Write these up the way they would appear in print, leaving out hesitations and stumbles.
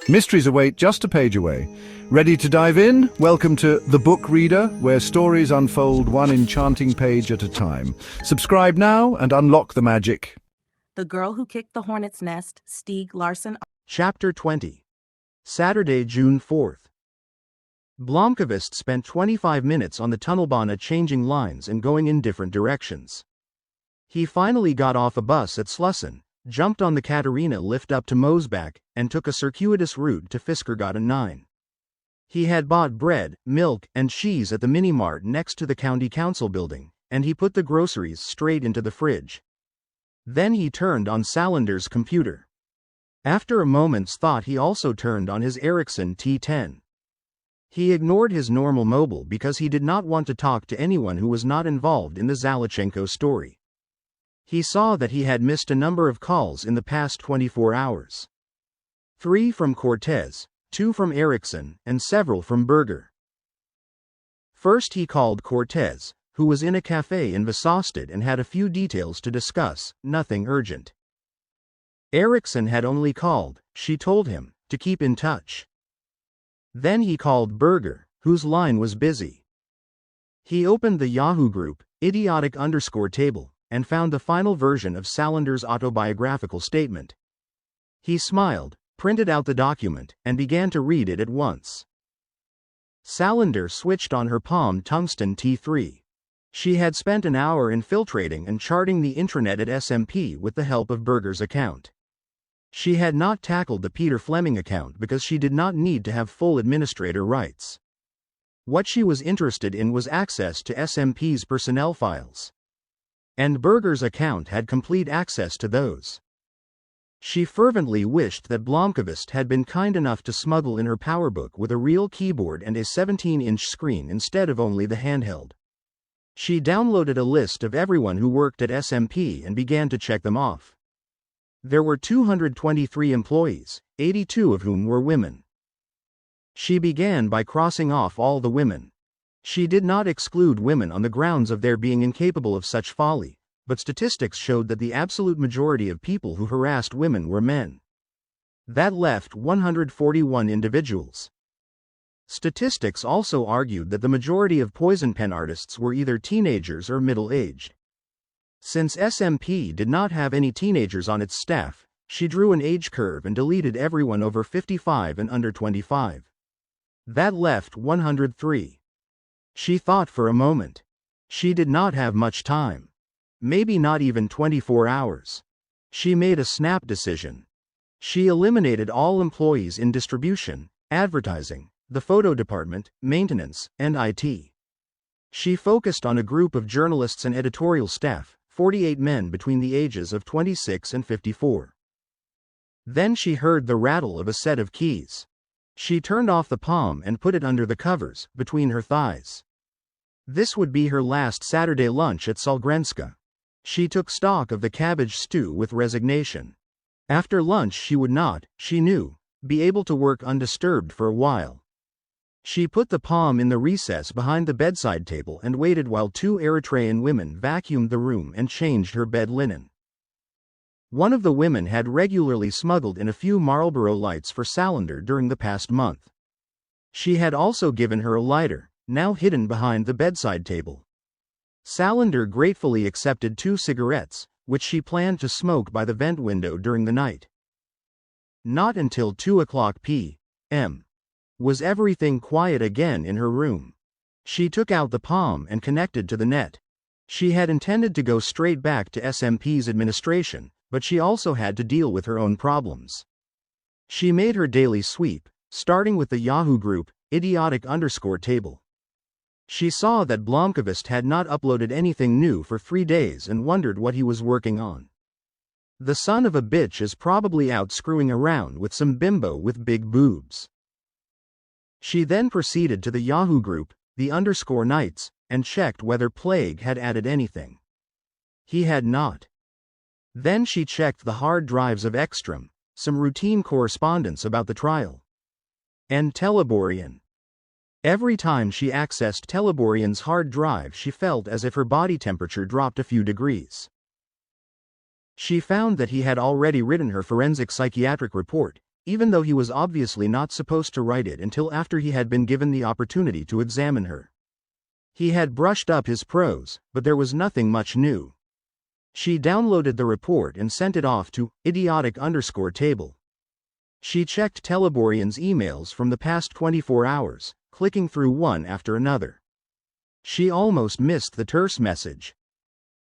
Mysteries await just a page away. Ready to dive in? Welcome to The Book Reader, where stories unfold one enchanting page at a time. Subscribe now and unlock the magic. The Girl Who Kicked the Hornet's Nest, Stieg Larsson. Chapter 20. Saturday, June 4th. Blomkvist spent 25 minutes on the tunnelbana changing lines and going in different directions. He finally got off a bus at Slussen, jumped on the Katarina lift up to Mosebach, and took a circuitous route to Fiskergatan 9. He had bought bread, milk, and cheese at the mini-mart next to the county council building, and he put the groceries straight into the fridge. Then he turned on Salander's computer. After a moment's thought, he also turned on his Ericsson T10. He ignored his normal mobile because he did not want to talk to anyone who was not involved in the Zalachenko story. He saw that he had missed a number of calls in the past 24 hours. 3 from Cortez, 2 from Ericsson, and several from Berger. First he called Cortez, who was in a cafe in Vasasted and had a few details to discuss, nothing urgent. Ericsson had only called, she told him, to keep in touch. Then he called Berger, whose line was busy. He opened the Yahoo group, idiotic_table, and found the final version of Salander's autobiographical statement. He smiled, printed out the document, and began to read it at once. Salander switched on her Palm Tungsten T3. She had spent an hour infiltrating and charting the intranet at SMP with the help of Berger's account. She had not tackled the Peter Fleming account because she did not need to have full administrator rights. What she was interested in was access to SMP's personnel files. And Berger's account had complete access to those. She fervently wished that Blomkvist had been kind enough to smuggle in her PowerBook with a real keyboard and a 17-inch screen instead of only the handheld. She downloaded a list of everyone who worked at SMP and began to check them off. There were 223 employees, 82 of whom were women. She began by crossing off all the women. She did not exclude women on the grounds of their being incapable of such folly, but statistics showed that the absolute majority of people who harassed women were men. That left 141 individuals. Statistics also argued that the majority of poison pen artists were either teenagers or middle-aged. Since SMP did not have any teenagers on its staff, she drew an age curve and deleted everyone over 55 and under 25. That left 103. She thought for a moment. She did not have much time. Maybe not even 24 hours. She made a snap decision. She eliminated all employees in distribution, advertising, the photo department, maintenance, and IT. She focused on a group of journalists and editorial staff, 48 men between the ages of 26 and 54. Then she heard the rattle of a set of keys. She turned off the Palm and put it under the covers, between her thighs. This would be her last Saturday lunch at Solgrenska. She took stock of the cabbage stew with resignation. After lunch she would not, she knew, be able to work undisturbed for a while. She put the Palm in the recess behind the bedside table and waited while 2 Eritrean women vacuumed the room and changed her bed linen. One of the women had regularly smuggled in a few Marlboro lights for Salander during the past month. She had also given her a lighter, now hidden behind the bedside table. Salander gratefully accepted 2 cigarettes, which she planned to smoke by the vent window during the night. Not until 2 o'clock p.m. was everything quiet again in her room. She took out the Palm and connected to the net. She had intended to go straight back to SMP's administration, but she also had to deal with her own problems. She made her daily sweep, starting with the Yahoo group, idiotic_table. She saw that Blomkvist had not uploaded anything new for 3 days and wondered what he was working on. The son of a bitch is probably out screwing around with some bimbo with big boobs. She then proceeded to the Yahoo group, the_Knights, and checked whether Plague had added anything. He had not. Then she checked the hard drives of Ekstrom, some routine correspondence about the trial, and Teleborian. Every time she accessed Teleborian's hard drive she felt as if her body temperature dropped a few degrees. She found that he had already written her forensic psychiatric report, even though he was obviously not supposed to write it until after he had been given the opportunity to examine her. He had brushed up his prose, but there was nothing much new. She downloaded the report and sent it off to idiotic_table. She checked Teleborian's emails from the past 24 hours, clicking through one after another. She almost missed the terse message.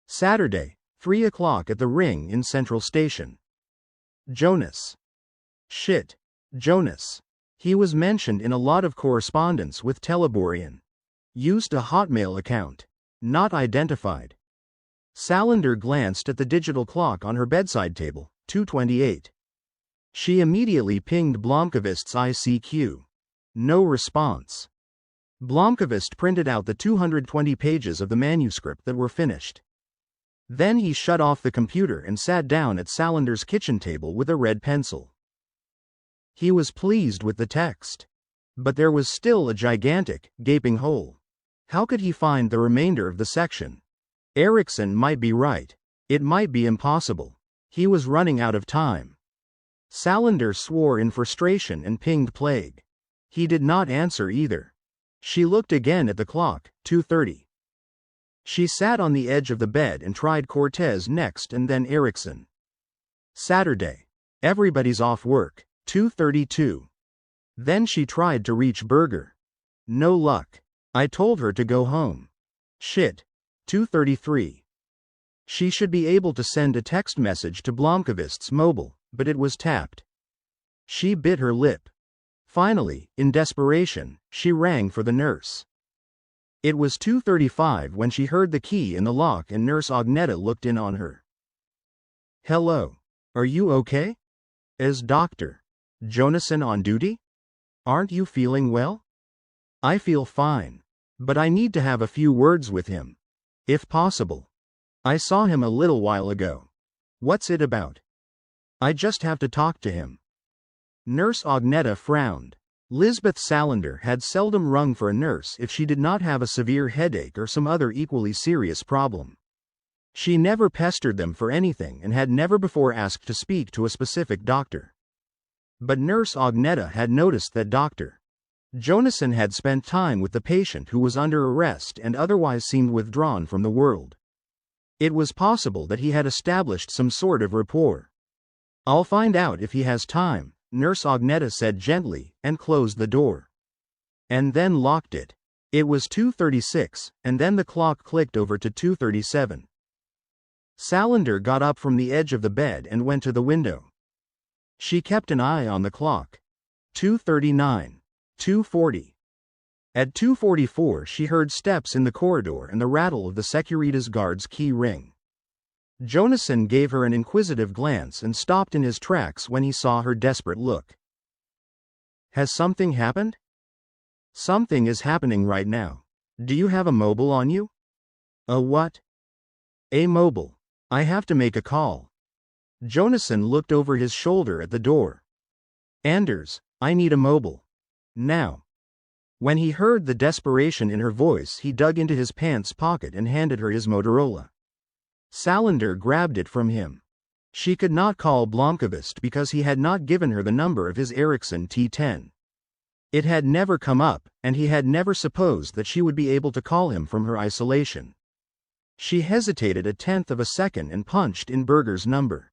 Saturday, 3 o'clock at the Ring in Central Station. Jonas. Shit. Jonas. He was mentioned in a lot of correspondence with Teleborian. Used a Hotmail account. Not identified. Salander glanced at the digital clock on her bedside table, 2:28. She immediately pinged Blomqvist's ICQ. No response. Blomqvist printed out the 220 pages of the manuscript that were finished. Then he shut off the computer and sat down at Salander's kitchen table with a red pencil. He was pleased with the text. But there was still a gigantic, gaping hole. How could he find the remainder of the section? Eriksson might be right. It might be impossible. He was running out of time. Salander swore in frustration and pinged Plague. He did not answer either. She looked again at the clock, 2:30. She sat on the edge of the bed and tried Cortez next and then Eriksson. Saturday. Everybody's off work, 2:32. Then she tried to reach Berger. No luck. I told her to go home. Shit. 2:33. She should be able to send a text message to Blomqvist's mobile, but it was tapped. She bit her lip. Finally, in desperation, she rang for the nurse. It was 2:35 when she heard the key in the lock and Nurse Agneta looked in on her. Hello. Are you okay? Is Dr. Jonason on duty? Aren't you feeling well? I feel fine. But I need to have a few words with him. If possible. I saw him a little while ago. What's it about? I just have to talk to him. Nurse Agneta frowned. Lisbeth Salander had seldom rung for a nurse if she did not have a severe headache or some other equally serious problem. She never pestered them for anything and had never before asked to speak to a specific doctor. But Nurse Agneta had noticed that Dr. Jonason had spent time with the patient who was under arrest and otherwise seemed withdrawn from the world. It was possible that he had established some sort of rapport. I'll find out if he has time, Nurse Agneta said gently, and closed the door. And then locked it. It was 2:36, and then the clock clicked over to 2:37. Salander got up from the edge of the bed and went to the window. She kept an eye on the clock. 2:39. 2:40. At 2:44 she heard steps in the corridor and the rattle of the Securitas guard's key ring. Jonason gave her an inquisitive glance and stopped in his tracks when he saw her desperate look. Has something happened? Something is happening right now. Do you have a mobile on you? A what? A mobile. I have to make a call. Jonason looked over his shoulder at the door. Anders, I need a mobile. Now. When he heard the desperation in her voice, he dug into his pants pocket and handed her his Motorola. Salander grabbed it from him. She could not call Blomqvist because he had not given her the number of his Ericsson T10. It had never come up, and he had never supposed that she would be able to call him from her isolation. She hesitated a tenth of a second and punched in Berger's number.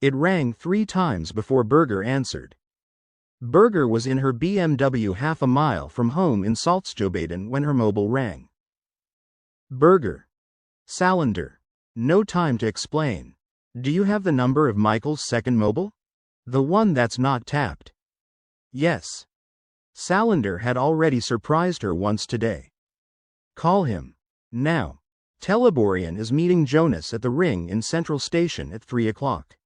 It rang 3 times before Berger answered. Berger was in her BMW half a mile from home in Saltsjöbaden when her mobile rang. Berger. Salander. No time to explain. Do you have the number of Michael's second mobile? The one that's not tapped. Yes. Salander had already surprised her once today. Call him. Now. Teleborian is meeting Jonas at the Ring in Central Station at 3 o'clock.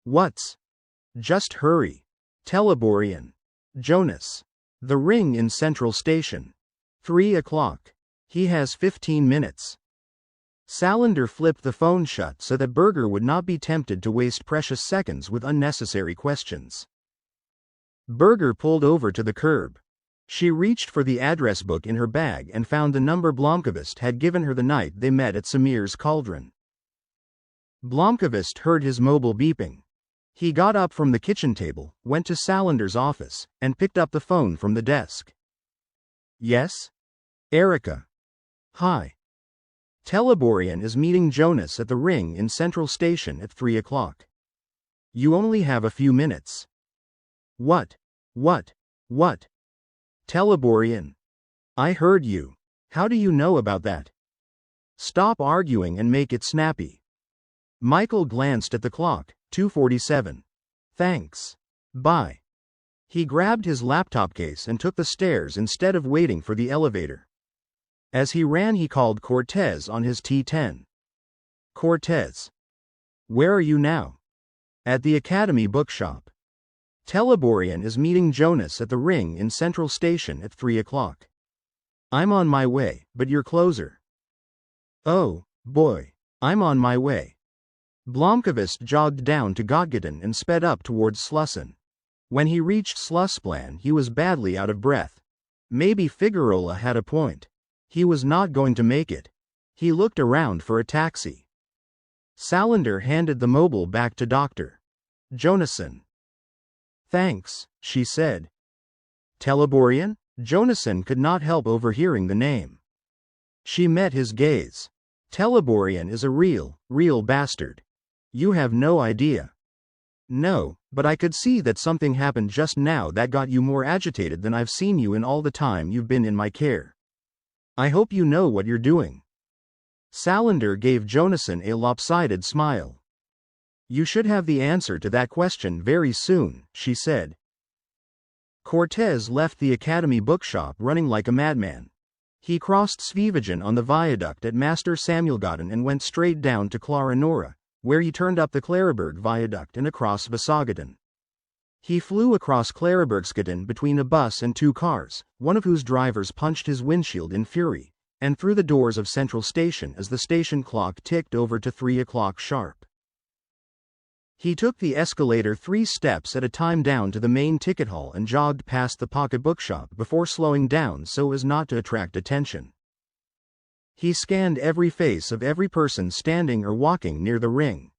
What's? Just hurry. Teleborian. Jonas. The Ring in Central Station. 3 o'clock. He has 15 minutes. Salander flipped the phone shut so that Berger would not be tempted to waste precious seconds with unnecessary questions. Berger pulled over to the curb. She reached for the address book in her bag and found the number Blomqvist had given her the night they met at Samir's Cauldron. Blomqvist heard his mobile beeping. He got up from the kitchen table, went to Salander's office, and picked up the phone from the desk. Yes? Erica. Hi. Teleborian is meeting Jonas at the Ring in Central Station at 3 o'clock. You only have a few minutes. What? Teleborian. I heard you. How do you know about that? Stop arguing and make it snappy. Michael glanced at the clock, 2:47. Thanks. Bye. He grabbed his laptop case and took the stairs instead of waiting for the elevator. As he ran, he called Cortez on his T10. Cortez. Where are you now? At the Academy bookshop. Teleborian is meeting Jonas at the Ring in Central Station at 3 o'clock. I'm on my way, but you're closer. Oh, boy. I'm on my way. Blomkvist jogged down to Gottgaden and sped up towards Slussen. When he reached Slussplan, he was badly out of breath. Maybe Figueroa had a point. He was not going to make it. He looked around for a taxi. Salander handed the mobile back to Dr. Jonasson. Thanks, she said. Teleborian? Jonasson could not help overhearing the name. She met his gaze. Teleborian is a real bastard. You have no idea. No, but I could see that something happened just now that got you more agitated than I've seen you in all the time you've been in my care. I hope you know what you're doing. Salander gave Jonasson a lopsided smile. You should have the answer to that question very soon, she said. Cortez left the Academy bookshop running like a madman. He crossed Svevagen on the viaduct at Master Samuelgaden and went straight down to Klaranora, where he turned up the Klaraberg viaduct and across Vasagaden. He flew across Klarabergsgaden between a bus and two cars, one of whose drivers punched his windshield in fury, and through the doors of Central Station as the station clock ticked over to 3 o'clock sharp. He took the escalator 3 steps at a time down to the main ticket hall and jogged past the pocket bookshop before slowing down so as not to attract attention. He scanned every face of every person standing or walking near the Ring.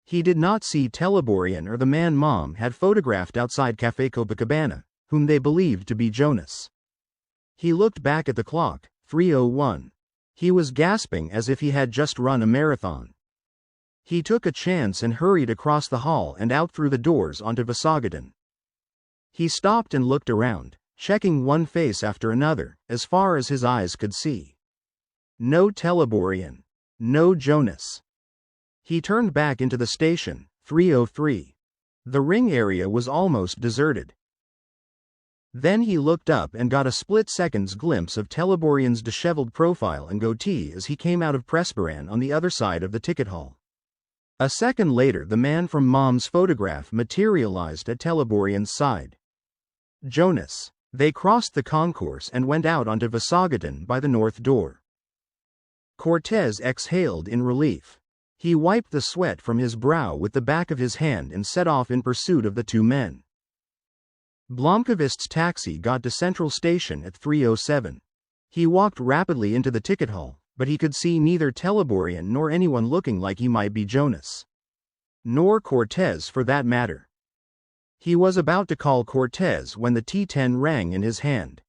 He did not see Teleborian or the man Mom had photographed outside Café Copacabana, whom they believed to be Jonas. He looked back at the clock, 3:01. He was gasping as if he had just run a marathon. He took a chance and hurried across the hall and out through the doors onto Vasagaden. He stopped and looked around, checking one face after another, as far as his eyes could see. No Teleborian. No Jonas. He turned back into the station, 3:03. The Ring area was almost deserted. Then he looked up and got a split-second's glimpse of Teleborian's disheveled profile and goatee as he came out of Presbyran on the other side of the ticket hall. A second later, the man from Mom's photograph materialized at Teleborian's side. Jonas. They crossed the concourse and went out onto Vasagaden by the north door. Cortez exhaled in relief. He wiped the sweat from his brow with the back of his hand and set off in pursuit of the two men. Blomkvist's taxi got to Central Station at 3:07. He walked rapidly into the ticket hall, but he could see neither Teleborian nor anyone looking like he might be Jonas. Nor Cortez for that matter. He was about to call Cortez when the T10 rang in his hand.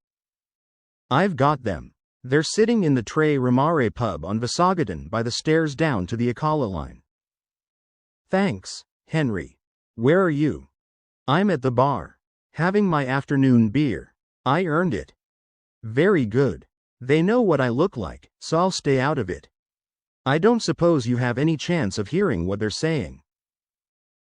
I've got them. They're sitting in the Tre Ramare pub on Vasagaden by the stairs down to the Akala line. Thanks, Henry. Where are you? I'm at the bar. Having my afternoon beer. I earned it. Very good. They know what I look like, so I'll stay out of it. I don't suppose you have any chance of hearing what they're saying.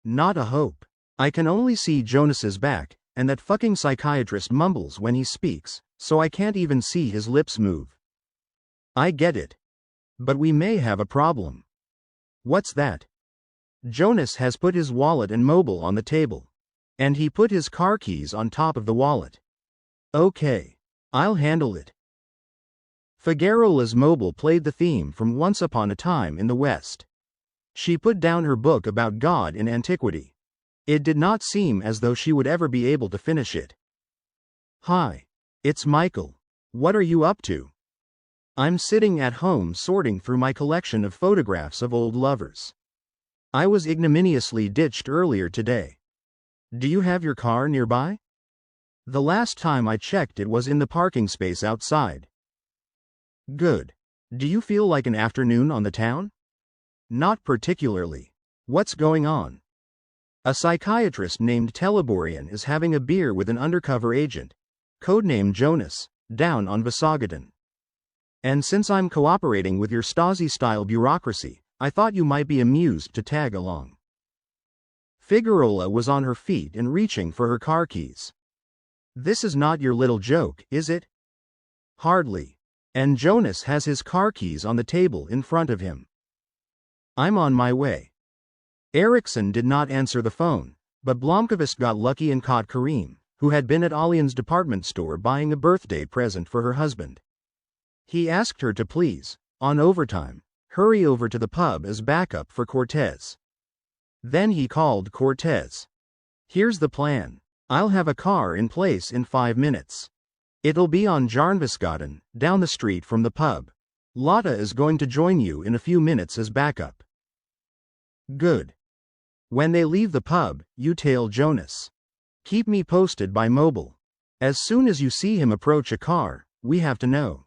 Not a hope. I can only see Jonas's back, and that fucking psychiatrist mumbles when he speaks, so I can't even see his lips move. I get it. But we may have a problem. What's that? Jonas has put his wallet and mobile on the table. And he put his car keys on top of the wallet. Okay. I'll handle it. Figuerola's mobile played the theme from Once Upon a Time in the West. She put down her book about God in antiquity. It did not seem as though she would ever be able to finish it. Hi. It's Michael. What are you up to? I'm sitting at home sorting through my collection of photographs of old lovers. I was ignominiously ditched earlier today. Do you have your car nearby? The last time I checked it was in the parking space outside. Good. Do you feel like an afternoon on the town? Not particularly. What's going on? A psychiatrist named Teleborian is having a beer with an undercover agent, codenamed Jonas, down on Visagaton. And since I'm cooperating with your Stasi-style bureaucracy, I thought you might be amused to tag along. Figueroa was on her feet and reaching for her car keys. This is not your little joke, is it? Hardly. And Jonas has his car keys on the table in front of him. I'm on my way. Eriksson did not answer the phone, but Blomqvist got lucky and caught Karim, who had been at Alien's department store buying a birthday present for her husband. He asked her to please, on overtime, hurry over to the pub as backup for Cortez. Then he called Cortez. Here's the plan. I'll have a car in place in 5 minutes. It'll be on Jarnvisgaten, down the street from the pub. Lotta is going to join you in a few minutes as backup. Good. When they leave the pub, you tail Jonas. Keep me posted by mobile. As soon as you see him approach a car, we have to know.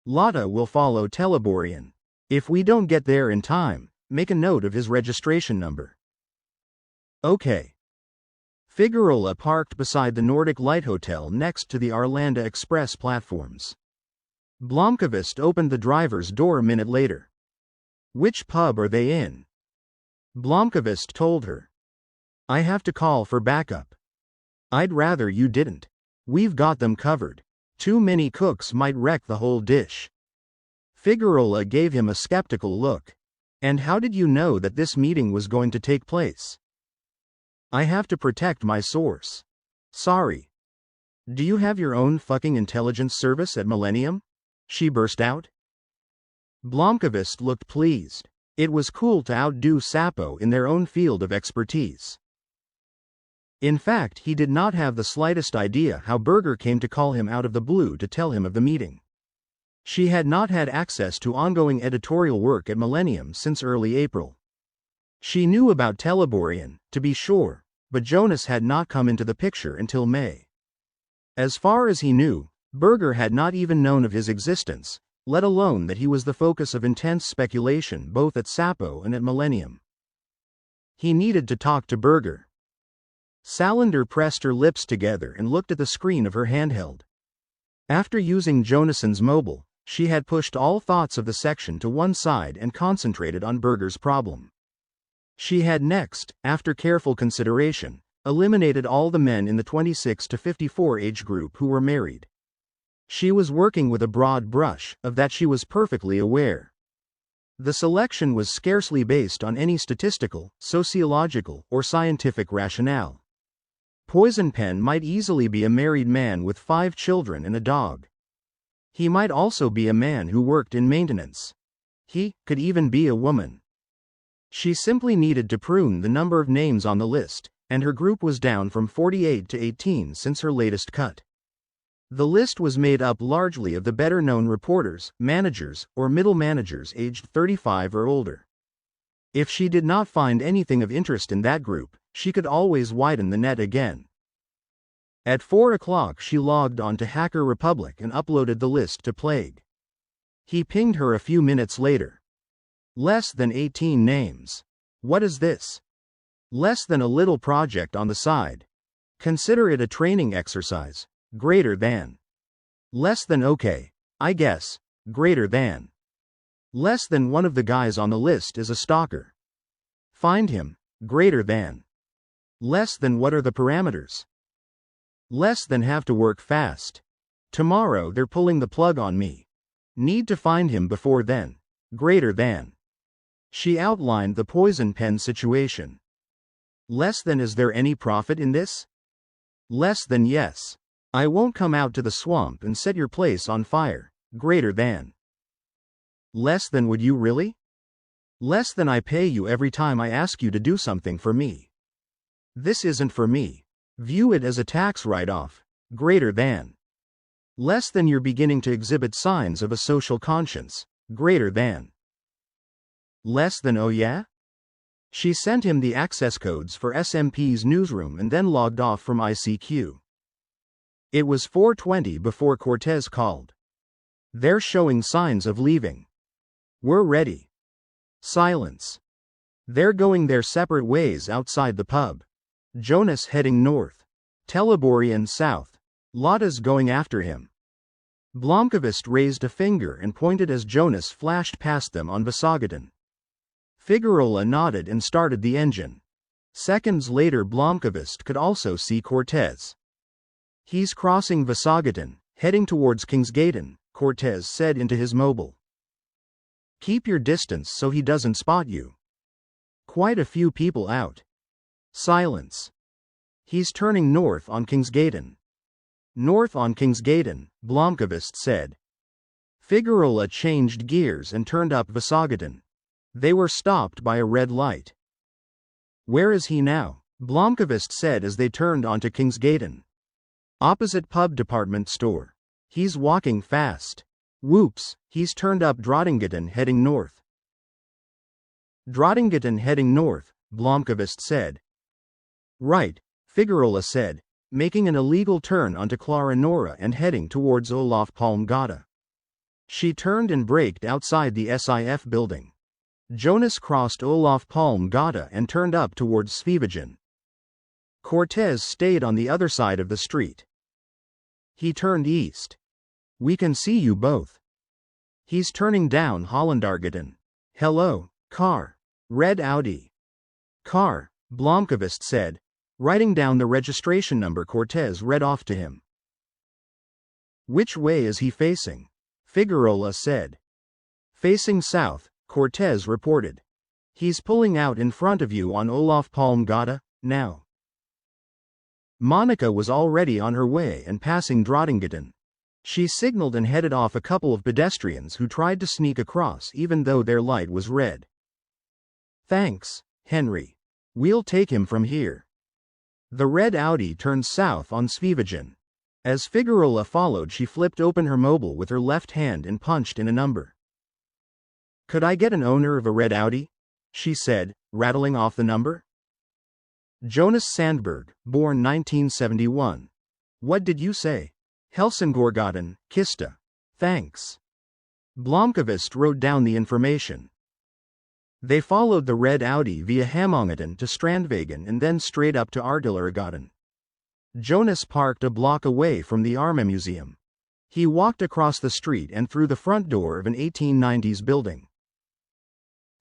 Lotta will follow Teleborian. If we don't get there in time, make a note of his registration number. Okay. Figueroa parked beside the Nordic Light Hotel next to the Arlanda Express platforms. Blomqvist opened the driver's door a minute later. Which pub are they in? Blomqvist told her. I have to call for backup. I'd rather you didn't. We've got them covered. Too many cooks might wreck the whole dish. Figueroa gave him a skeptical look. And how did you know that this meeting was going to take place? I have to protect my source. Sorry. Do you have your own fucking intelligence service at Millennium? She burst out. Blomqvist looked pleased. It was cool to outdo Sapo in their own field of expertise. In fact, he did not have the slightest idea how Berger came to call him out of the blue to tell him of the meeting. She had not had access to ongoing editorial work at Millennium since early April. She knew about Teleborian, to be sure, but Jonas had not come into the picture until May. As far as he knew, Berger had not even known of his existence, let alone that he was the focus of intense speculation both at Sapo and at Millennium. He needed to talk to Berger. Salander pressed her lips together and looked at the screen of her handheld. After using Jonason's mobile, she had pushed all thoughts of the section to one side and concentrated on Berger's problem. She had next, after careful consideration, eliminated all the men in the 26 to 54 age group who were married. She was working with a broad brush, of that she was perfectly aware. The selection was scarcely based on any statistical, sociological, or scientific rationale. Poisonpen might easily be a married man with 5 children and a dog. He might also be a man who worked in maintenance. He could even be a woman. She simply needed to prune the number of names on the list, and her group was down from 48 to 18 since her latest cut. The list was made up largely of the better-known reporters, managers, or middle managers aged 35 or older. If she did not find anything of interest in that group, she could always widen the net again. At 4 o'clock she logged on to Hacker Republic and uploaded the list to Plague. He pinged her a few minutes later. Less than 18 names. What is this? Less than a little project on the side. Consider it a training exercise. Greater than. Less than okay, I guess. Greater than. Less than one of the guys on the list is a stalker. Find him. Greater than. Less than what are the parameters? Less than have to work fast. Tomorrow they're pulling the plug on me. Need to find him before then. Greater than. She outlined the poison pen situation. Less than is there any profit in this? Less than yes. I won't come out to the swamp and set your place on fire. Greater than. Less than would you really? Less than I pay you every time I ask you to do something for me. This isn't for me. View it as a tax write-off. Greater than. Less than you're beginning to exhibit signs of a social conscience. Greater than. Less than oh yeah? She sent him the access codes for SMP's newsroom and then logged off from ICQ. It was 4:20 before Cortez called. They're showing signs of leaving. We're ready. Silence. They're going their separate ways outside the pub. Jonas heading north. Teleborian south. Lotta's going after him. Blomkvist raised a finger and pointed as Jonas flashed past them on Vasagatan. Figueroa nodded and started the engine. Seconds later Blomkvist could also see Cortez. He's crossing Vasagatan, heading towards Kingsgaten, Cortez said into his mobile. Keep your distance so he doesn't spot you. Quite a few people out. Silence. He's turning north on Kingsgaten. North on Kingsgaten, Blomkvist said. Figueroa changed gears and turned up Vasagatan. They were stopped by a red light. Where is he now? Blomkvist said as they turned onto Kingsgaten. Opposite pub department store. He's walking fast. Whoops, he's turned up Drottninggatan heading north. Drottninggatan heading north, Blomkvist said. Right, Figueroa said, making an illegal turn onto Clara Nora and heading towards Olof Palme Gata. She turned and braked outside the SIF building. Jonas crossed Olof Palme Gata and turned up towards Sveavägen. Cortez stayed on the other side of the street. He turned east. We can see you both. He's turning down Hollandargatan. Hello, car. Red Audi. Car, Blomkvist said, writing down the registration number Cortez read off to him. Which way is he facing? Figueroa said. Facing south, Cortez reported. He's pulling out in front of you on Olof Palme Gata, now. Monica was already on her way and passing Drottninggatan. She signaled and headed off a couple of pedestrians who tried to sneak across even though their light was red. Thanks, Henry. We'll take him from here. The red Audi turned south on Sveavägen. As Figueroa followed, she flipped open her mobile with her left hand and punched in a number. Could I get an owner of a red Audi? She said, rattling off the number. Jonas Sandberg, born 1971. What did you say? Helsingborgatan, Kista. Thanks. Blomkvist wrote down the information. They followed the red Audi via Hamongatan to Strandvägen and then straight up to Artillerigatan. Jonas parked a block away from the Arma Museum. He walked across the street and through the front door of an 1890s building.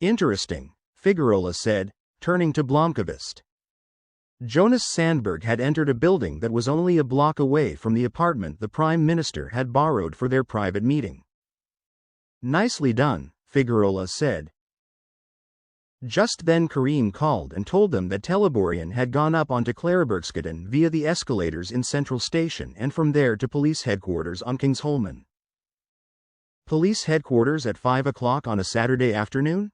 Interesting, Figueroa said, turning to Blomkvist. Jonas Sandberg had entered a building that was only a block away from the apartment the Prime Minister had borrowed for their private meeting. Nicely done, Figueroa said. Just then Karim called and told them that Teleborian had gone up onto Klarabergsgatan via the escalators in Central Station and from there to police headquarters on Kingsholmen. Police headquarters at 5 o'clock on a Saturday afternoon?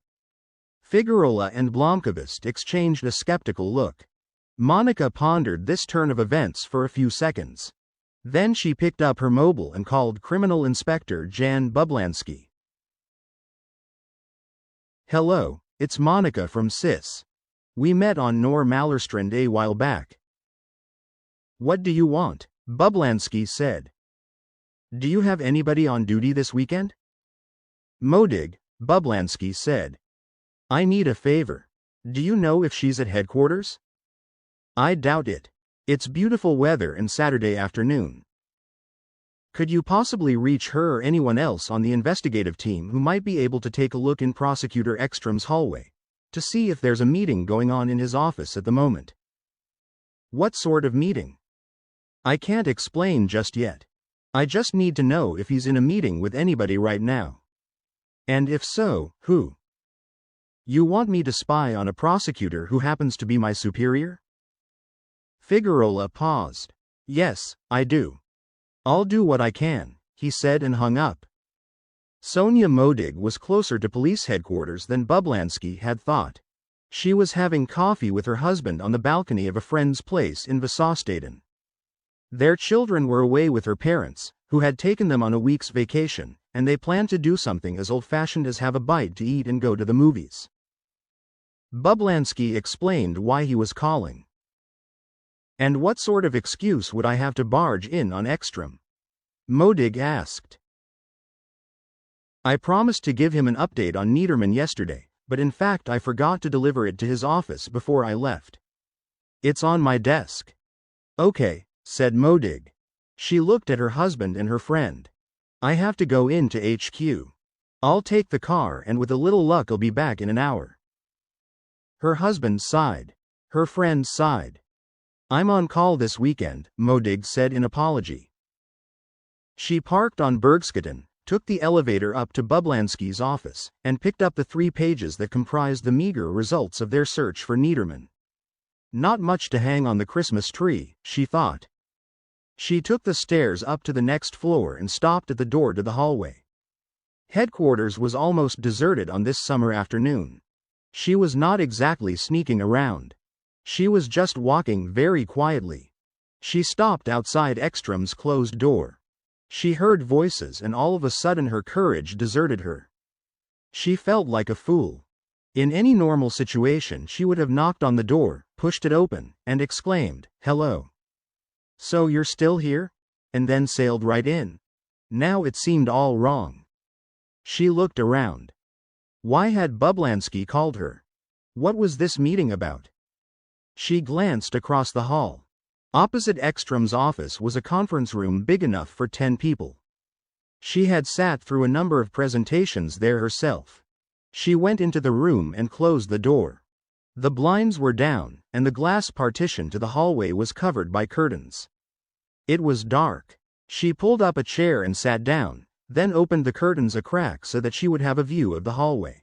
Figueroa and Blomkvist exchanged a skeptical look. Monica pondered this turn of events for a few seconds. Then she picked up her mobile and called Criminal Inspector Jan Bublansky. Hello, it's Monica from SIS. We met on Nor Mallerstrand a while back. What do you want? Bublansky said. Do you have anybody on duty this weekend? Modig, Bublansky said. I need a favor. Do you know if she's at headquarters? I doubt it. It's beautiful weather and Saturday afternoon. Could you possibly reach her or anyone else on the investigative team who might be able to take a look in Prosecutor Ekstrom's hallway, to see if there's a meeting going on in his office at the moment? What sort of meeting? I can't explain just yet. I just need to know if he's in a meeting with anybody right now. And if so, who? You want me to spy on a prosecutor who happens to be my superior? Figueroa paused. Yes, I do. I'll do what I can, he said and hung up. Sonia Modig was closer to police headquarters than Bublansky had thought. She was having coffee with her husband on the balcony of a friend's place in Vasasstaden. Their children were away with her parents, who had taken them on a week's vacation, and they planned to do something as old-fashioned as have a bite to eat and go to the movies. Bublansky explained why he was calling. And what sort of excuse would I have to barge in on Ekstrom? Modig asked. I promised to give him an update on Niederman yesterday, but in fact I forgot to deliver it to his office before I left. It's on my desk. Okay, said Modig. She looked at her husband and her friend. I have to go into HQ. I'll take the car and with a little luck I'll be back in an hour. Her husband sighed. Her friend sighed. I'm on call this weekend, Modig said in apology. She parked on Bergsgaten, took the elevator up to Bublansky's office, and picked up the 3 pages that comprised the meager results of their search for Niederman. Not much to hang on the Christmas tree, she thought. She took the stairs up to the next floor and stopped at the door to the hallway. Headquarters was almost deserted on this summer afternoon. She was not exactly sneaking around. She was just walking very quietly. She stopped outside Ekstrom's closed door. She heard voices and all of a sudden her courage deserted her. She felt like a fool. In any normal situation she would have knocked on the door, pushed it open, and exclaimed, "Hello. So you're still here?" and then sailed right in. Now it seemed all wrong. She looked around. Why had Bublansky called her? What was this meeting about? She glanced across the hall. Opposite Ekstrom's office was a conference room big enough for 10 people. She had sat through a number of presentations there herself. She went into the room and closed the door. The blinds were down, and the glass partition to the hallway was covered by curtains. It was dark. She pulled up a chair and sat down, then opened the curtains a crack so that she would have a view of the hallway.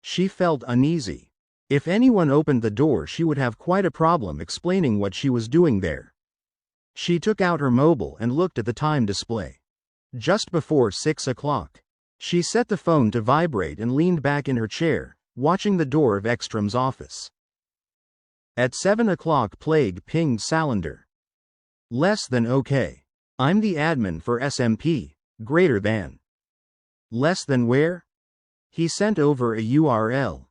She felt uneasy. If anyone opened the door she would have quite a problem explaining what she was doing there. She took out her mobile and looked at the time display. Just before 6 o'clock. She set the phone to vibrate and leaned back in her chair, watching the door of Ekstrom's office. At 7 o'clock Plague pinged Salander. Less than okay. I'm the admin for SMP, greater than. Less than where? He sent over a URL.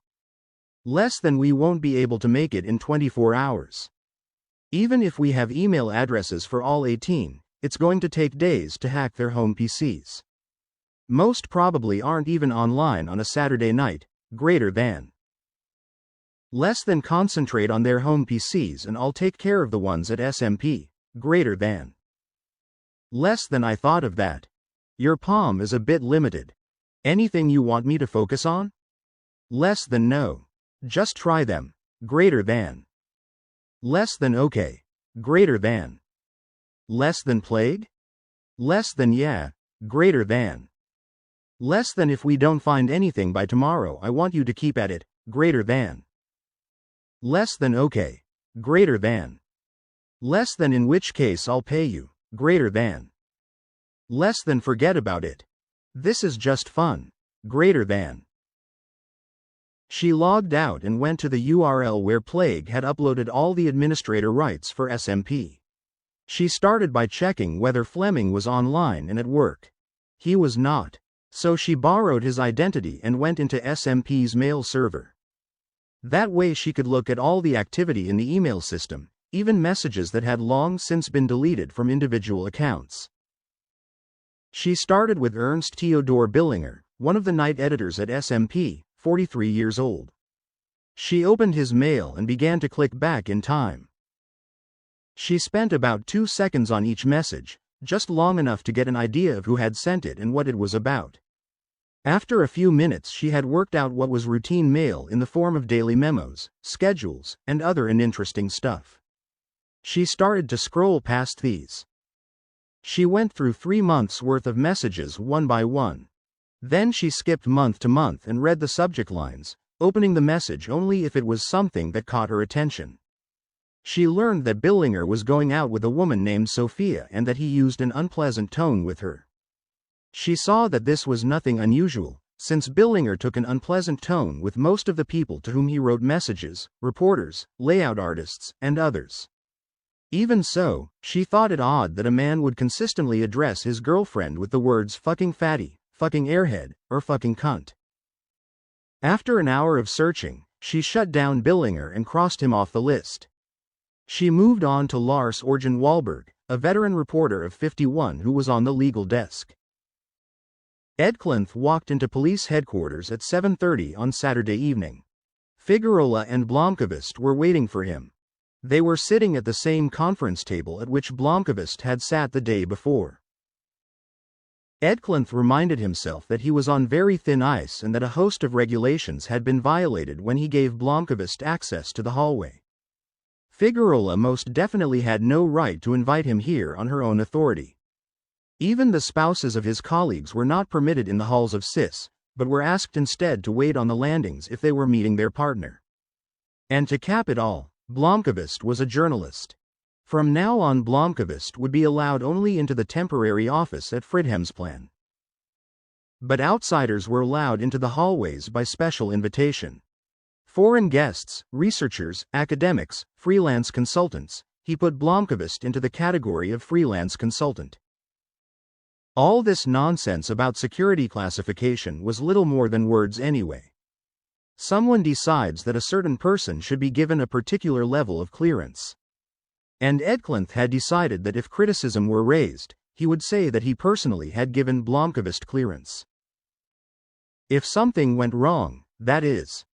Less than we won't be able to make it in 24 hours. Even if we have email addresses for all 18, it's going to take days to hack their home PCs. Most probably aren't even online on a Saturday night, greater than. Less than concentrate on their home PCs and I'll take care of the ones at SMP, greater than. Less than I thought of that. Your palm is a bit limited. Anything you want me to focus on? Less than no. Just try them, greater than. Less than okay, greater than. Less than plague? Less than yeah, greater than. Less than if we don't find anything by tomorrow I want you to keep at it, greater than. Less than okay, greater than. Less than in which case I'll pay you, greater than. Less than forget about it. This is just fun, greater than. She logged out and went to the URL where Plague had uploaded all the administrator rights for SMP. She started by checking whether Fleming was online and at work. He was not. So she borrowed his identity and went into SMP's mail server. That way she could look at all the activity in the email system, even messages that had long since been deleted from individual accounts. She started with Ernst Theodor Billinger, one of the night editors at SMP, 43 years old. She opened his mail and began to click back in time. She spent about 2 seconds on each message, just long enough to get an idea of who had sent it and what it was about. After a few minutes she had worked out what was routine mail in the form of daily memos, schedules, and other uninteresting stuff. She started to scroll past these. She went through 3 months' worth of messages one by one. Then she skipped month to month and read the subject lines, opening the message only if it was something that caught her attention. She learned that Billinger was going out with a woman named Sophia and that he used an unpleasant tone with her. She saw that this was nothing unusual, since Billinger took an unpleasant tone with most of the people to whom he wrote messages, reporters, layout artists, and others. Even so, she thought it odd that a man would consistently address his girlfriend with the words fucking fatty, fucking airhead, or fucking cunt. After an hour of searching, She shut down Billinger and crossed him off the list. She moved on to Lars Orgen Wahlberg, a veteran reporter of 51 who was on the legal desk. Edclinth walked into police headquarters at 7:30 on Saturday evening. Figueroa and Blomqvist were waiting for him. They were sitting at the same conference table at which Blomqvist had sat the day before. Edclinth reminded himself that he was on very thin ice and that a host of regulations had been violated when he gave Blomqvist access to the hallway. Figueroa most definitely had no right to invite him here on her own authority. Even the spouses of his colleagues were not permitted in the halls of CIS, but were asked instead to wait on the landings if they were meeting their partner. And to cap it all, Blomqvist was a journalist. From now on Blomqvist would be allowed only into the temporary office at Fridhemsplan. But outsiders were allowed into the hallways by special invitation. Foreign guests, researchers, academics, freelance consultants, he put Blomqvist into the category of freelance consultant. All this nonsense about security classification was little more than words anyway. Someone decides that a certain person should be given a particular level of clearance. And Edclinth had decided that if criticism were raised, he would say that he personally had given Blomqvist clearance. If something went wrong, that is.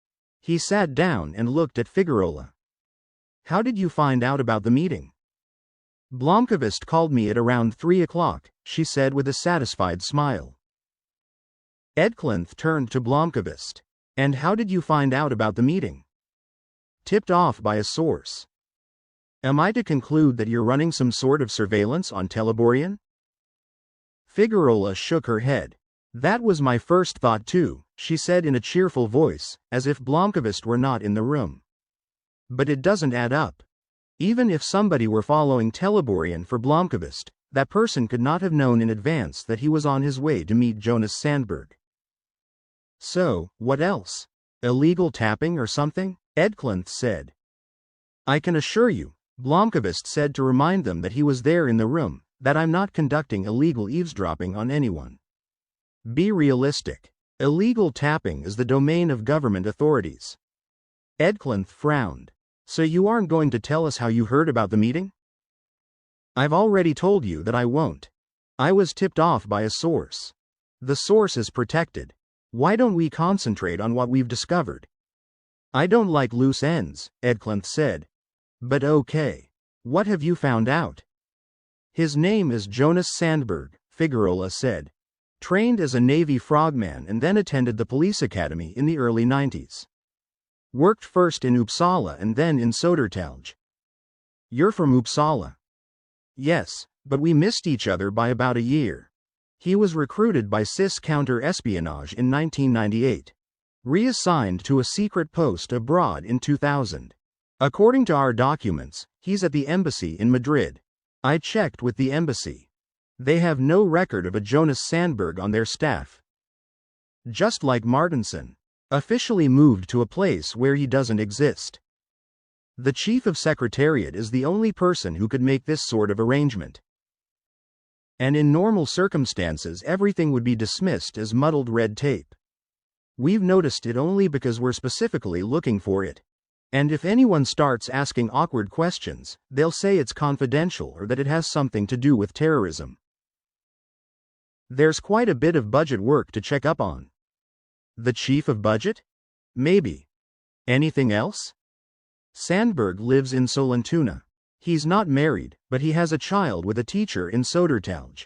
He sat down and looked at Figueroa. How did you find out about the meeting? Blomqvist called me at around 3 o'clock, she said with a satisfied smile. Edclinth turned to Blomqvist. And how did you find out about the meeting? Tipped off by a source. Am I to conclude that you're running some sort of surveillance on Teleborian? Figueroa shook her head. That was my first thought too, she said in a cheerful voice, as if Blomqvist were not in the room. But it doesn't add up. Even if somebody were following Teleborian for Blomqvist, that person could not have known in advance that he was on his way to meet Jonas Sandberg. So, what else? Illegal tapping or something? Edclinth said. I can assure you, Blomqvist said to remind them that he was there in the room, that I'm not conducting illegal eavesdropping on anyone. Be realistic. Illegal tapping is the domain of government authorities. Edclinth frowned. So you aren't going to tell us how you heard about the meeting? I've already told you that I won't. I was tipped off by a source. The source is protected. Why don't we concentrate on what we've discovered? I don't like loose ends, Edclinth said. But okay. What have you found out? His name is Jonas Sandberg, Figueroa said. Trained as a Navy frogman and then attended the police academy in the early 90s. Worked first in Uppsala and then in Södertälje. You're from Uppsala? Yes, but we missed each other by about a year. He was recruited by CIS counter-espionage in 1998. Reassigned to a secret post abroad in 2000. According to our documents, he's at the embassy in Madrid. I checked with the embassy. They have no record of a Jonas Sandberg on their staff. Just like Martinson. Officially moved to a place where he doesn't exist. The chief of secretariat is the only person who could make this sort of arrangement. And in normal circumstances everything would be dismissed as muddled red tape. We've noticed it only because we're specifically looking for it. And if anyone starts asking awkward questions, they'll say it's confidential or that it has something to do with terrorism. There's quite a bit of budget work to check up on. The chief of budget? Maybe. Anything else? Sandberg lives in Sollentuna. He's not married, but he has a child with a teacher in Södertälje.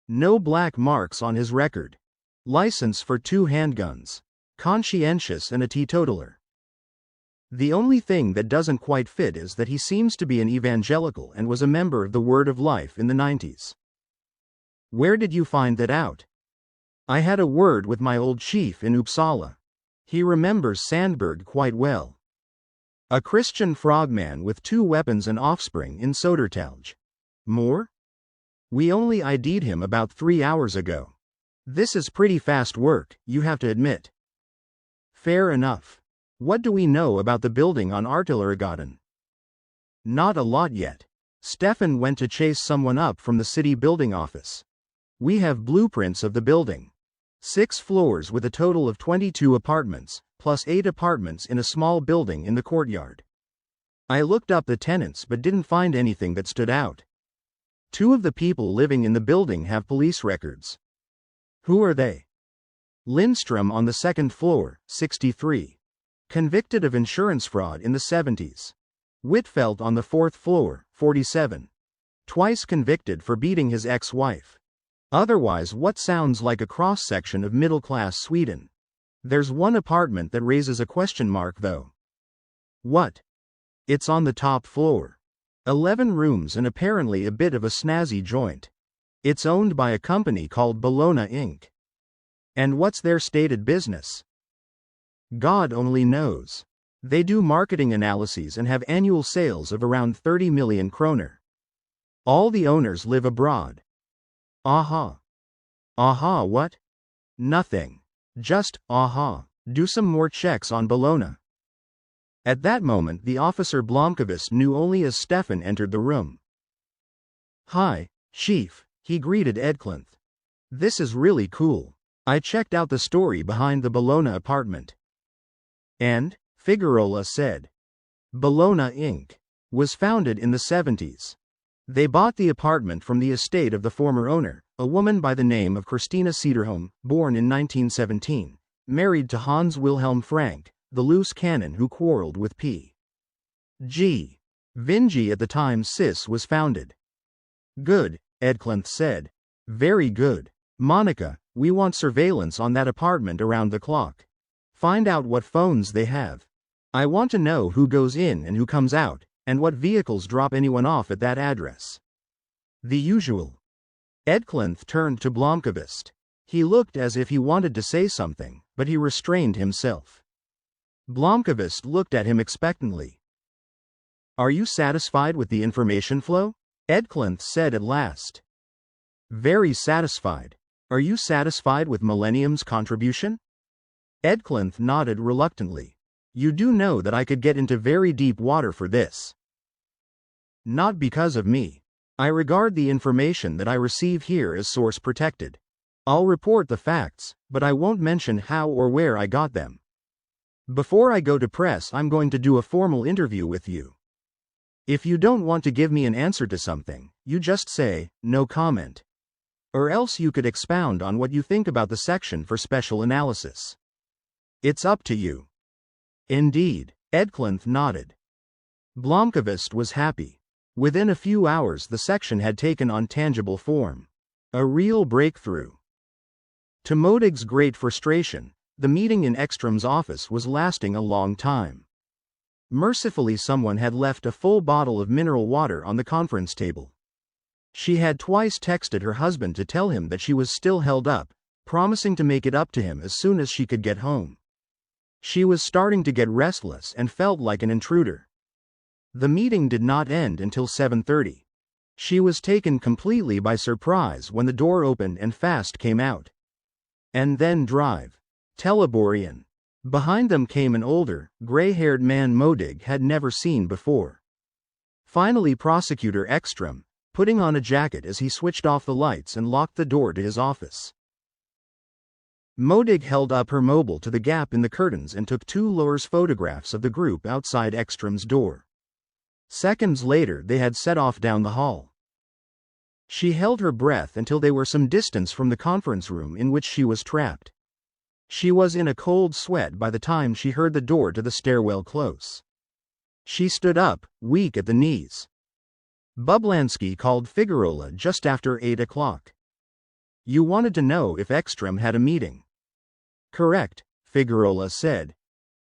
No black marks on his record. License for 2 handguns. Conscientious and a teetotaler. The only thing that doesn't quite fit is that he seems to be an evangelical and was a member of the Word of Life in the 90s. Where did you find that out? I had a word with my old chief in Uppsala. He remembers Sandberg quite well. A Christian frogman with 2 weapons and offspring in Södertälje. More? We only ID'd him about 3 hours ago. This is pretty fast work, you have to admit. Fair enough. What do we know about the building on Artilleregatan? Not a lot yet. Stefan went to chase someone up from the city building office. We have blueprints of the building. 6 floors with a total of 22 apartments, plus 8 apartments in a small building in the courtyard. I looked up the tenants but didn't find anything that stood out. 2 of the people living in the building have police records. Who are they? Lindstrom on the 2nd floor, 63. Convicted of insurance fraud in the 70s. Whitfeld on the 4th floor, 47. Twice convicted for beating his ex-wife. Otherwise, what sounds like a cross-section of middle-class Sweden. There's one apartment that raises a question mark though. What? It's on the top floor. 11 rooms and apparently a bit of a snazzy joint. It's owned by a company called Bologna Inc. And what's their stated business? God only knows. They do marketing analyses and have annual sales of around 30 million kroner. All the owners live abroad. Aha. Aha, what? Nothing. Just, aha. Do some more checks on Bologna. At that moment the officer Blomkvist knew only as Stefan entered the room. Hi, Chief, he greeted Edclinth. This is really cool. I checked out the story behind the Bologna apartment. And? Figueroa said. Bologna Inc. was founded in the 70s. They bought the apartment from the estate of the former owner, a woman by the name of Christina Cederholm, born in 1917, married to Hans Wilhelm Frank, the loose cannon who quarreled with P. G. Vinci at the time CIS was founded. Good, Edclinth said. Very good. Monica, we want surveillance on that apartment around the clock. Find out what phones they have. I want to know who goes in and who comes out, and what vehicles drop anyone off at that address. The usual. Edclinth turned to Blomkvist. He looked as if he wanted to say something, but he restrained himself. Blomkvist looked at him expectantly. Are you satisfied with the information flow? Edclinth said at last. Very satisfied. Are you satisfied with Millennium's contribution? Edclinth nodded reluctantly. You do know that I could get into very deep water for this. Not because of me. I regard the information that I receive here as source protected. I'll report the facts, but I won't mention how or where I got them. Before I go to press, I'm going to do a formal interview with you. If you don't want to give me an answer to something, you just say, no comment. Or else you could expound on what you think about the section for special analysis. It's up to you. Indeed, Edclinth nodded. Blomkvist was happy. Within a few hours the section had taken on tangible form. A real breakthrough. To Modig's great frustration, the meeting in Ekström's office was lasting a long time. Mercifully someone had left a full bottle of mineral water on the conference table. She had twice texted her husband to tell him that she was still held up, promising to make it up to him as soon as she could get home. She was starting to get restless and felt like an intruder. The meeting did not end until 7:30. She was taken completely by surprise when the door opened and Fast came out. And then Drive. Teleborian. Behind them came an older, gray-haired man Modig had never seen before. Finally Prosecutor Ekström, putting on a jacket as he switched off the lights and locked the door to his office. Modig held up her mobile to the gap in the curtains and took 2 Lors photographs of the group outside Ekström's door. Seconds later they had set off down the hall. She held her breath until they were some distance from the conference room in which she was trapped. She was in a cold sweat by the time she heard the door to the stairwell close. She stood up, weak at the knees. Bublansky called Figueroa just after 8 o'clock. You wanted to know if Ekström had a meeting. Correct, Figueroa said.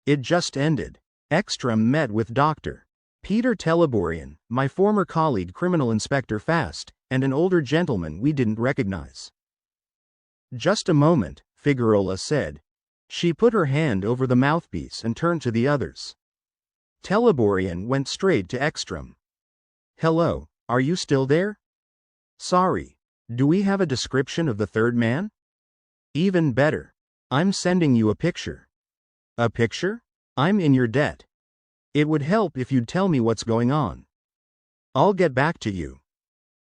It just ended. Ekström met with Dr. Peter Teleborian, my former colleague Criminal Inspector Fast, and an older gentleman we didn't recognize. Just a moment, Figueroa said. She put her hand over the mouthpiece and turned to the others. Teleborian went straight to Ekström. Hello, are you still there? Sorry. Do we have a description of the third man? Even better. I'm sending you a picture. A picture? I'm in your debt. It would help if you'd tell me what's going on. I'll get back to you.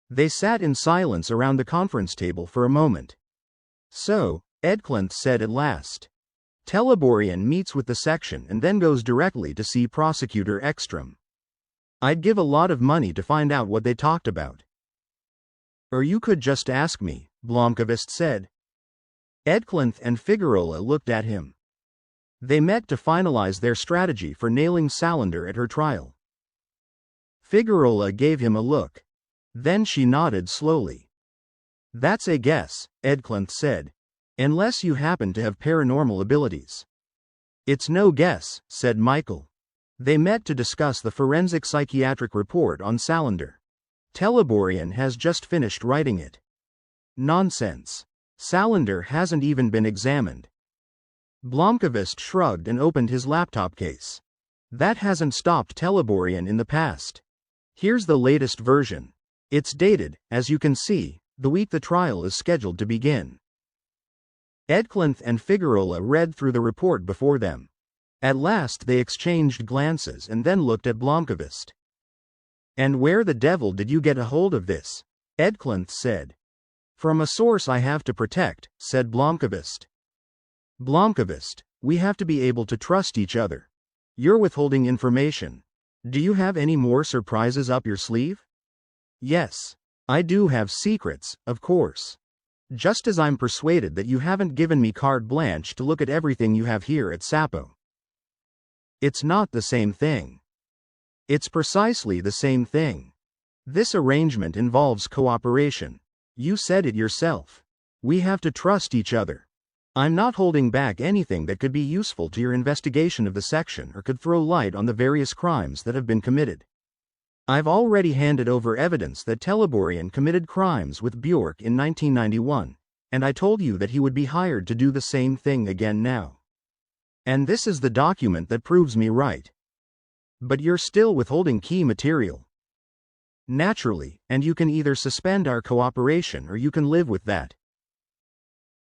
They sat in silence around the conference table for a moment. So, Edclinth said at last. Teleborian meets with the section and then goes directly to see Prosecutor Ekstrom. I'd give a lot of money to find out what they talked about. Or you could just ask me, Blomkvist said. Edclinth and Figueroa looked at him. They met to finalize their strategy for nailing Salander at her trial. Figueroa gave him a look. Then she nodded slowly. That's a guess, Edclinth said. Unless you happen to have paranormal abilities. It's no guess, said Michael. They met to discuss the forensic psychiatric report on Salander. Teleborian has just finished writing it. Nonsense. Salander hasn't even been examined. Blomkvist shrugged and opened his laptop case. That hasn't stopped Teleborian in the past. Here's the latest version. It's dated, as you can see, the week the trial is scheduled to begin. Edclinth and Figueroa read through the report before them. At last they exchanged glances and then looked at Blomkvist. And where the devil did you get a hold of this? Edclinth said. From a source I have to protect, said Blomkvist. Blomkvist, we have to be able to trust each other. You're withholding information. Do you have any more surprises up your sleeve? Yes. I do have secrets, of course. Just as I'm persuaded that you haven't given me carte blanche to look at everything you have here at Sapo. It's not the same thing. It's precisely the same thing. This arrangement involves cooperation. You said it yourself. We have to trust each other. I'm not holding back anything that could be useful to your investigation of the section or could throw light on the various crimes that have been committed. I've already handed over evidence that Teleborian committed crimes with Bjork in 1991, and I told you that he would be hired to do the same thing again now. And this is the document that proves me right. But you're still withholding key material. Naturally, and you can either suspend our cooperation or you can live with that.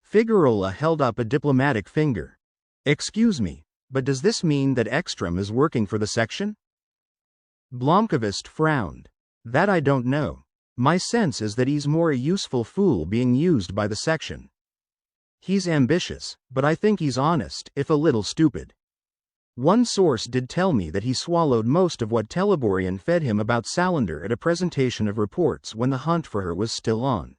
Figueroa held up a diplomatic finger. Excuse me, but does this mean that Ekstrom is working for the section? Blomkvist frowned. That I don't know. My sense is that he's more a useful fool being used by the section. He's ambitious, but I think he's honest, if a little stupid. One source did tell me that he swallowed most of what Teleborian fed him about Salander at a presentation of reports when the hunt for her was still on.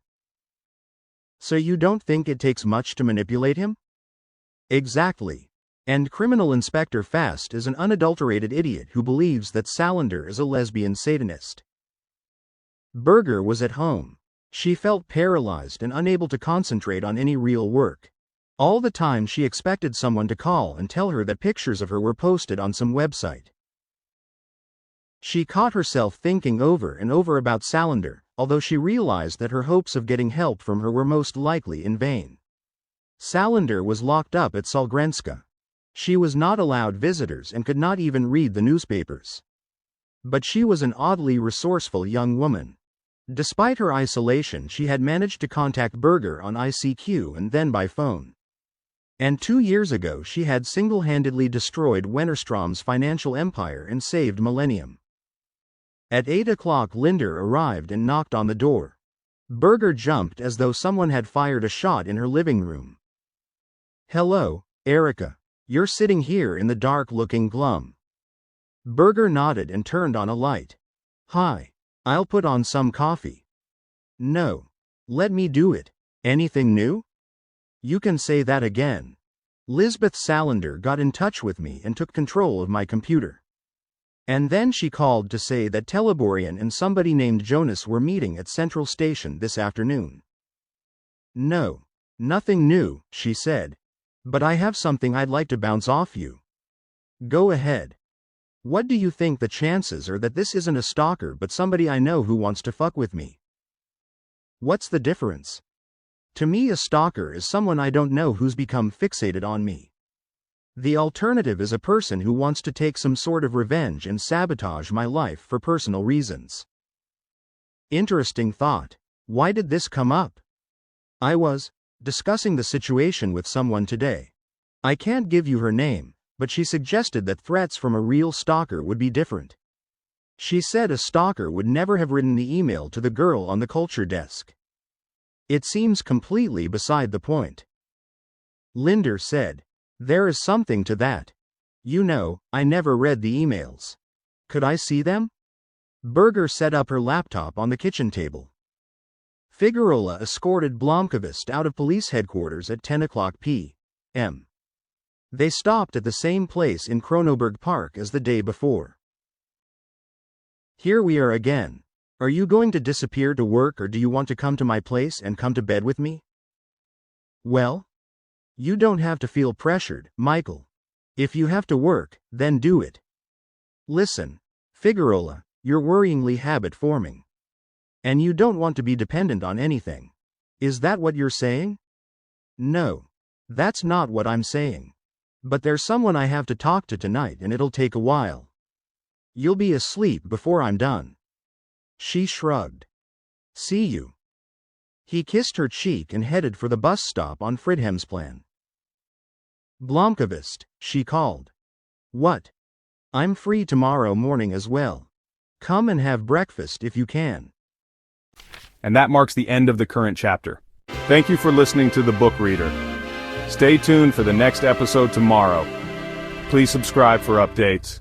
So you don't think it takes much to manipulate him? Exactly. And Criminal Inspector Fast is an unadulterated idiot who believes that Salander is a lesbian Satanist. Berger was at home. She felt paralyzed and unable to concentrate on any real work. All the time she expected someone to call and tell her that pictures of her were posted on some website. She caught herself thinking over and over about Salander, although she realized that her hopes of getting help from her were most likely in vain. Salander was locked up at Solgrenska. She was not allowed visitors and could not even read the newspapers. But she was an oddly resourceful young woman. Despite her isolation, she had managed to contact Berger on ICQ and then by phone. And 2 years ago she had single-handedly destroyed Wennerstrom's financial empire and saved Millennium. At 8 o'clock Linder arrived and knocked on the door. Berger jumped as though someone had fired a shot in her living room. Hello, Erica. You're sitting here in the dark looking glum. Berger nodded and turned on a light. Hi. I'll put on some coffee. No. Let me do it. Anything new? You can say that again. Lisbeth Salander got in touch with me and took control of my computer. And then she called to say that Teleborian and somebody named Jonas were meeting at Central Station this afternoon. No. Nothing new, she said. But I have something I'd like to bounce off you. Go ahead. What do you think the chances are that this isn't a stalker but somebody I know who wants to fuck with me? What's the difference? To me, a stalker is someone I don't know who's become fixated on me. The alternative is a person who wants to take some sort of revenge and sabotage my life for personal reasons. Interesting thought. Why did this come up? I was discussing the situation with someone today. I can't give you her name, but she suggested that threats from a real stalker would be different. She said a stalker would never have written the email to the girl on the culture desk. It seems completely beside the point. Linder said, There is something to that. You know, I never read the emails. Could I see them? Berger set up her laptop on the kitchen table. Figueroa escorted Blomkvist out of police headquarters at 10 o'clock p.m. They stopped at the same place in Kronoberg Park as the day before. Here we are again. Are you going to disappear to work, or do you want to come to my place and come to bed with me? Well? You don't have to feel pressured, Michael. If you have to work, then do it. Listen, Figueroa, you're worryingly habit-forming. And you don't want to be dependent on anything. Is that what you're saying? No. That's not what I'm saying. But there's someone I have to talk to tonight, and it'll take a while. You'll be asleep before I'm done. She shrugged. See you. He kissed her cheek and headed for the bus stop on Fridhemsplan. Blomkvist, she called. What? I'm free tomorrow morning as well. Come and have breakfast if you can. And that marks the end of the current chapter. Thank you for listening to The Book Reader. Stay tuned for the next episode tomorrow. Please subscribe for updates.